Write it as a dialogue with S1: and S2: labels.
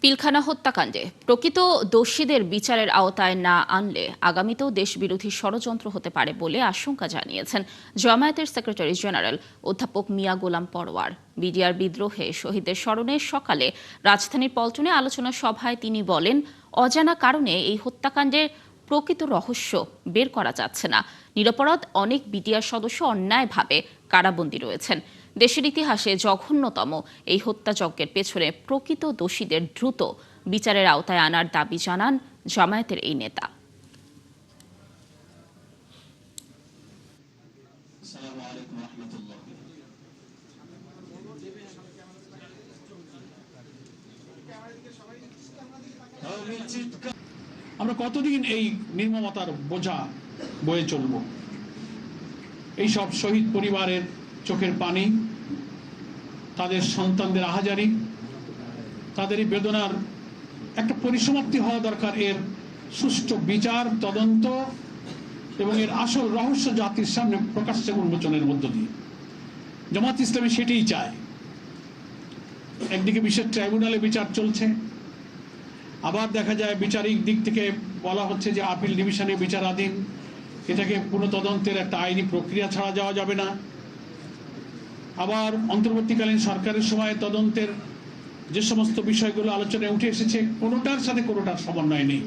S1: পিলখানা হত্যাকাণ্ডে প্রকৃত দোষীদের বিচারের আওতায় না আনলে আগামীতেও দেশবিরোধী ষড়যন্ত্র হতে পারে বলে আশঙ্কা জানিয়েছেন জামায়াতের সেক্রেটারি জেনারেল অধ্যাপক মিয়া গোলাম পরোয়ার। বিডিআর বিদ্রোহে শহীদদের স্মরণে সকালে রাজধানীর পল্টনে আলোচনা সভায় তিনি বলেন, অজানা কারণে এই হত্যাকাণ্ডের প্রকৃত রহস্য বের করা যাচ্ছে না। নিরপরাধ অনেক বিডিআর সদস্য অন্যায়ভাবে কারাবন্দী রয়েছেন। দেশের ইতিহাসে জঘন্যতম এই হত্যাযজ্ঞের পেছনে প্রকৃত দোষীদের দ্রুত বিচারের আওতায় আনার দাবি জানান জামায়াতের এই নেতা।
S2: আমরা কতদিন এই নির্মমতার বোঝা বয়ে চলব? এই সব শহীদ পরিবারের চোখের পানি, তাদের সন্তানদের আহাজারি, তাদের এই বেদনার একটা পরিসমাপ্তি হওয়া দরকার। এর সুষ্ঠু বিচার, তদন্ত এবং এর আসল রহস্য জাতির সামনে প্রকাশ্যে উন্মোচনের মধ্য দিয়ে জামাত ইসলামী সেটাই চায়। একদিকে বিশেষ ট্রাইব্যুনালে বিচার চলছে, আবার দেখা যায় বিচারিক দিক থেকে বলা হচ্ছে যে আপিল ডিভিশনে বিচারাধীন, এটাকে পুনঃতদন্তের একটা আইনি প্রক্রিয়া ছাড়া যাওয়া যাবে না। আবার অন্তর্বর্তীকালীন সরকারের সময় তদন্তের যে সমস্ত বিষয়গুলো আলোচনায় উঠে এসেছে, কোনোটার সাথে কোনোটার সমন্বয় নেই।